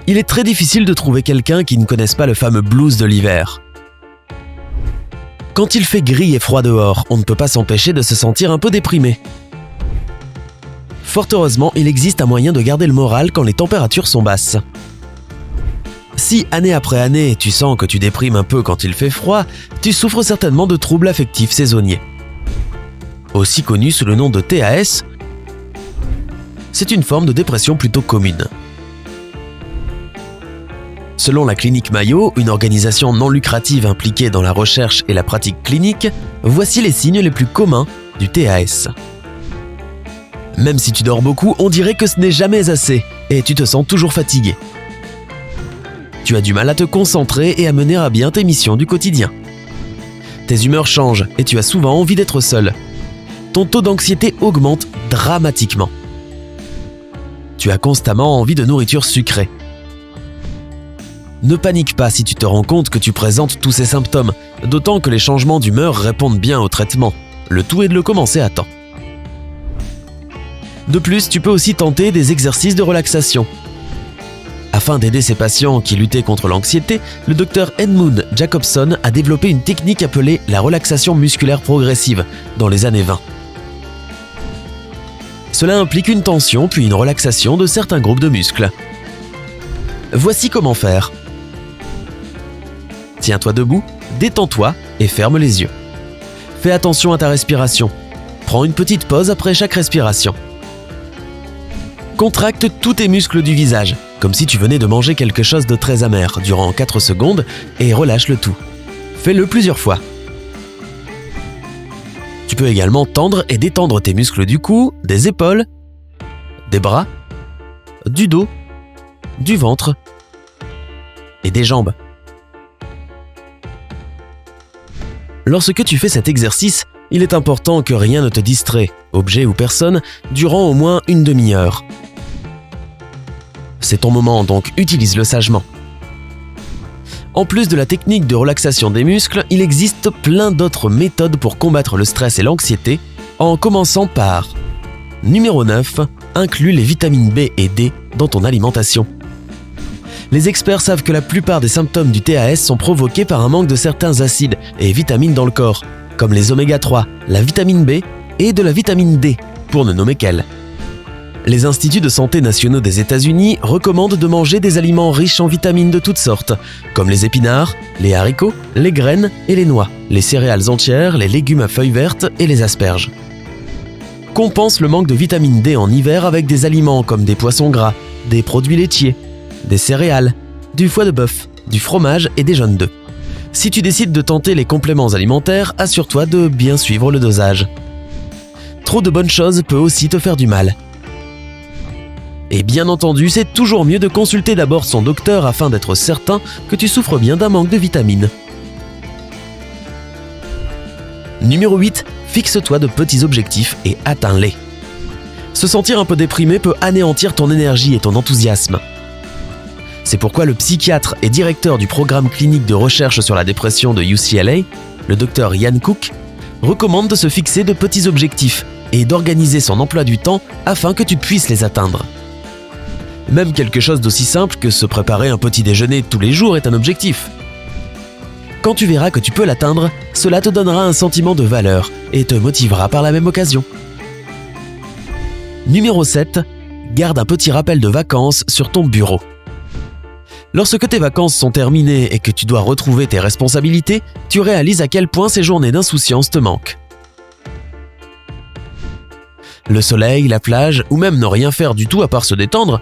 Il est très difficile de trouver quelqu'un qui ne connaisse pas le fameux blues de l'hiver. Quand il fait gris et froid dehors, on ne peut pas s'empêcher de se sentir un peu déprimé. Fort heureusement, il existe un moyen de garder le moral quand les températures sont basses. Si, année après année, tu sens que tu déprimes un peu quand il fait froid, tu souffres certainement de troubles affectifs saisonniers. Aussi connu sous le nom de TAS, c'est une forme de dépression plutôt commune. Selon la clinique Mayo, une organisation non lucrative impliquée dans la recherche et la pratique clinique, voici les signes les plus communs du TAS. Même si tu dors beaucoup, on dirait que ce n'est jamais assez et tu te sens toujours fatigué. Tu as du mal à te concentrer et à mener à bien tes missions du quotidien. Tes humeurs changent et tu as souvent envie d'être seul. Ton taux d'anxiété augmente dramatiquement. Tu as constamment envie de nourriture sucrée. Ne panique pas si tu te rends compte que tu présentes tous ces symptômes, d'autant que les changements d'humeur répondent bien au traitement. Le tout est de le commencer à temps. De plus, tu peux aussi tenter des exercices de relaxation. Afin d'aider ces patients qui luttaient contre l'anxiété, le docteur Edmund Jacobson a développé une technique appelée la relaxation musculaire progressive dans les années 20. Cela implique une tension puis une relaxation de certains groupes de muscles. Voici comment faire. Tiens-toi debout, détends-toi et ferme les yeux. Fais attention à ta respiration. Prends une petite pause après chaque respiration. Contracte tous tes muscles du visage, comme si tu venais de manger quelque chose de très amer durant 4 secondes et relâche le tout. Fais-le plusieurs fois. Tu peux également tendre et détendre tes muscles du cou, des épaules, des bras, du dos, du ventre et des jambes. Lorsque tu fais cet exercice, il est important que rien ne te distrait, objet ou personne, durant au moins une demi-heure. C'est ton moment, donc utilise-le sagement. En plus de la technique de relaxation des muscles, il existe plein d'autres méthodes pour combattre le stress et l'anxiété, en commençant par numéro 9, inclus les vitamines B et D dans ton alimentation. Les experts savent que la plupart des symptômes du TAS sont provoqués par un manque de certains acides et vitamines dans le corps, comme les oméga 3, la vitamine B et de la vitamine D, pour ne nommer qu'elles. Les instituts de santé nationaux des États-Unis recommandent de manger des aliments riches en vitamines de toutes sortes, comme les épinards, les haricots, les graines et les noix, les céréales entières, les légumes à feuilles vertes et les asperges. Compense le manque de vitamine D en hiver avec des aliments comme des poissons gras, des produits laitiers, des céréales, du foie de bœuf, du fromage et des jaunes d'œufs. Si tu décides de tenter les compléments alimentaires, assure-toi de bien suivre le dosage. Trop de bonnes choses peut aussi te faire du mal. Et bien entendu, c'est toujours mieux de consulter d'abord son docteur afin d'être certain que tu souffres bien d'un manque de vitamines. Numéro 8, fixe-toi de petits objectifs et atteins-les. Se sentir un peu déprimé peut anéantir ton énergie et ton enthousiasme. C'est pourquoi le psychiatre et directeur du programme clinique de recherche sur la dépression de UCLA, le docteur Ian Cook, recommande de se fixer de petits objectifs et d'organiser son emploi du temps afin que tu puisses les atteindre. Même quelque chose d'aussi simple que se préparer un petit déjeuner tous les jours est un objectif. Quand tu verras que tu peux l'atteindre, cela te donnera un sentiment de valeur et te motivera par la même occasion. Numéro 7, garde un petit rappel de vacances sur ton bureau. Lorsque tes vacances sont terminées et que tu dois retrouver tes responsabilités, tu réalises à quel point ces journées d'insouciance te manquent. Le soleil, la plage ou même ne rien faire du tout à part se détendre,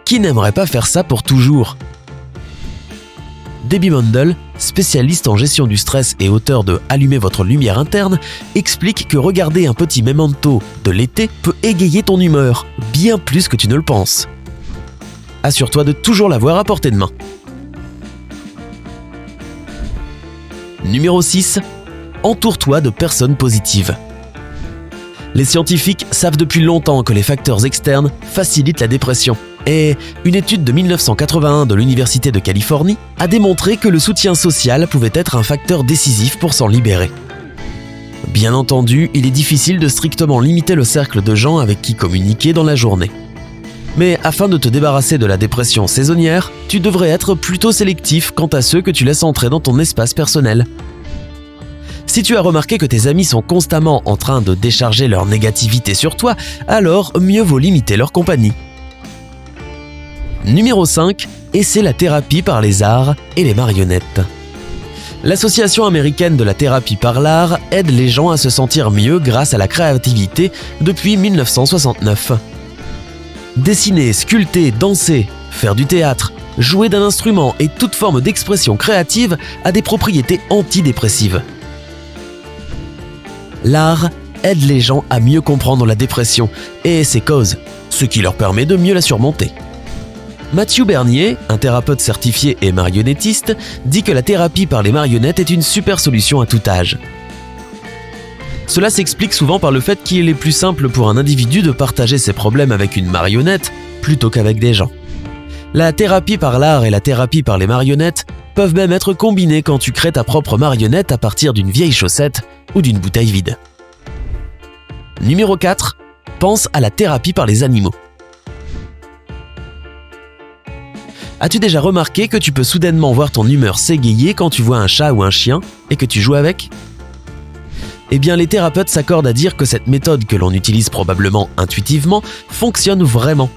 qui n'aimerait pas faire ça pour toujours ? Debbie Mundell, spécialiste en gestion du stress et auteur de « Allumez votre lumière interne », explique que regarder un petit memento de l'été peut égayer ton humeur, bien plus que tu ne le penses. Assure-toi de toujours l'avoir à portée de main. Numéro 6. Entoure-toi de personnes positives. Les scientifiques savent depuis longtemps que les facteurs externes facilitent la dépression. Et une étude de 1981 de l'Université de Californie a démontré que le soutien social pouvait être un facteur décisif pour s'en libérer. Bien entendu, il est difficile de strictement limiter le cercle de gens avec qui communiquer dans la journée. Mais afin de te débarrasser de la dépression saisonnière, tu devrais être plutôt sélectif quant à ceux que tu laisses entrer dans ton espace personnel. Si tu as remarqué que tes amis sont constamment en train de décharger leur négativité sur toi, alors mieux vaut limiter leur compagnie. Numéro 5, essaie la thérapie par les arts et les marionnettes. L'Association américaine de la thérapie par l'art aide les gens à se sentir mieux grâce à la créativité depuis 1969. Dessiner, sculpter, danser, faire du théâtre, jouer d'un instrument et toute forme d'expression créative a des propriétés antidépressives. L'art aide les gens à mieux comprendre la dépression et ses causes, ce qui leur permet de mieux la surmonter. Mathieu Bernier, un thérapeute certifié et marionnettiste, dit que la thérapie par les marionnettes est une super solution à tout âge. Cela s'explique souvent par le fait qu'il est plus simple pour un individu de partager ses problèmes avec une marionnette plutôt qu'avec des gens. La thérapie par l'art et la thérapie par les marionnettes peuvent même être combinées quand tu crées ta propre marionnette à partir d'une vieille chaussette ou d'une bouteille vide. Numéro 4. Pense à la thérapie par les animaux. As-tu déjà remarqué que tu peux soudainement voir ton humeur s'égayer quand tu vois un chat ou un chien et que tu joues avec ? Eh bien, les thérapeutes s'accordent à dire que cette méthode que l'on utilise probablement intuitivement fonctionne vraiment.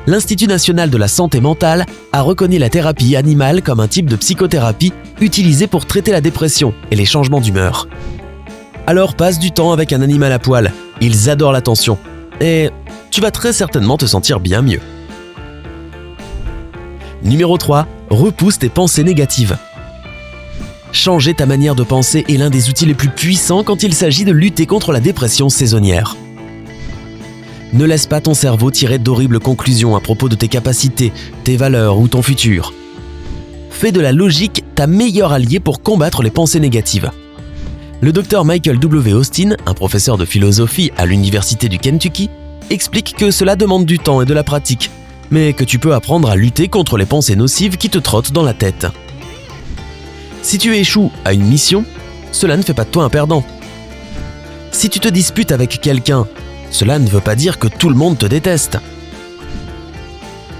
L'Institut national de la santé mentale a reconnu la thérapie animale comme un type de psychothérapie utilisé pour traiter la dépression et les changements d'humeur. Alors passe du temps avec un animal à poil, ils adorent l'attention, et tu vas très certainement te sentir bien mieux. Numéro 3. Repousse tes pensées négatives. Changer ta manière de penser est l'un des outils les plus puissants quand il s'agit de lutter contre la dépression saisonnière. Ne laisse pas ton cerveau tirer d'horribles conclusions à propos de tes capacités, tes valeurs ou ton futur. Fais de la logique ta meilleure alliée pour combattre les pensées négatives. Le docteur Michael W. Austin, un professeur de philosophie à l'université du Kentucky, explique que cela demande du temps et de la pratique, mais que tu peux apprendre à lutter contre les pensées nocives qui te trottent dans la tête. Si tu échoues à une mission, cela ne fait pas de toi un perdant. Si tu te disputes avec quelqu'un, cela ne veut pas dire que tout le monde te déteste.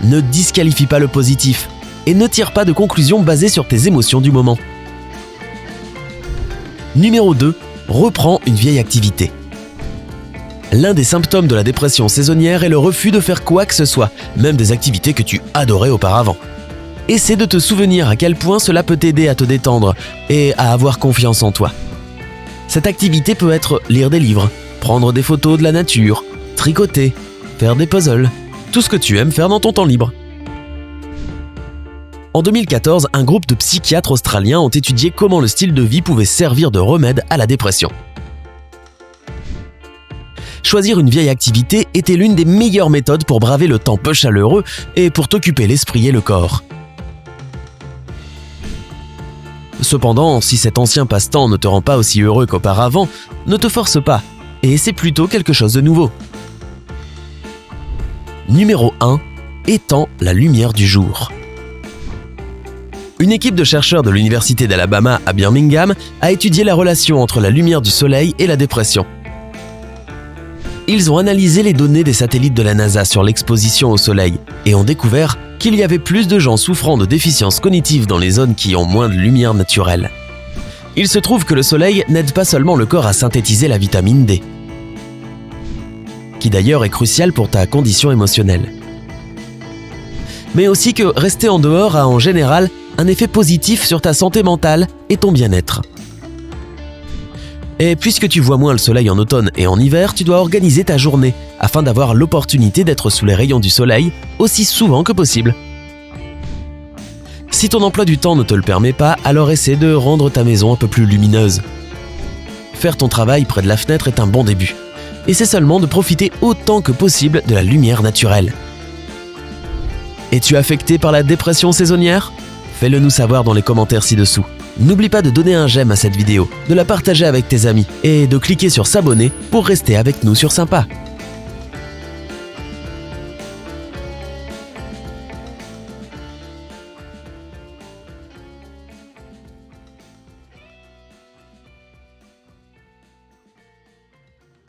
Ne disqualifie pas le positif et ne tire pas de conclusions basées sur tes émotions du moment. Numéro 2. Reprends une vieille activité. L'un des symptômes de la dépression saisonnière est le refus de faire quoi que ce soit, même des activités que tu adorais auparavant. Essaie de te souvenir à quel point cela peut t'aider à te détendre et à avoir confiance en toi. Cette activité peut être lire des livres, prendre des photos de la nature, tricoter, faire des puzzles, tout ce que tu aimes faire dans ton temps libre. En 2014, un groupe de psychiatres australiens ont étudié comment le style de vie pouvait servir de remède à la dépression. Choisir une vieille activité était l'une des meilleures méthodes pour braver le temps peu chaleureux et pour t'occuper l'esprit et le corps. Cependant, si cet ancien passe-temps ne te rend pas aussi heureux qu'auparavant, ne te force pas, et essaie plutôt quelque chose de nouveau. Numéro 1. Étends la lumière du jour. Une équipe de chercheurs de l'Université d'Alabama à Birmingham a étudié la relation entre la lumière du soleil et la dépression. Ils ont analysé les données des satellites de la NASA sur l'exposition au soleil et ont découvert qu'il y avait plus de gens souffrant de déficiences cognitives dans les zones qui ont moins de lumière naturelle. Il se trouve que le soleil n'aide pas seulement le corps à synthétiser la vitamine D, qui d'ailleurs est cruciale pour ta condition émotionnelle, mais aussi que rester en dehors a en général un effet positif sur ta santé mentale et ton bien-être. Et puisque tu vois moins le soleil en automne et en hiver, tu dois organiser ta journée afin d'avoir l'opportunité d'être sous les rayons du soleil aussi souvent que possible. Si ton emploi du temps ne te le permet pas, alors essaie de rendre ta maison un peu plus lumineuse. Faire ton travail près de la fenêtre est un bon début. Essaie seulement de profiter autant que possible de la lumière naturelle. Es-tu affecté par la dépression saisonnière ? Fais-le nous savoir dans les commentaires ci-dessous. N'oublie pas de donner un j'aime à cette vidéo, de la partager avec tes amis et de cliquer sur s'abonner pour rester avec nous sur Sympa.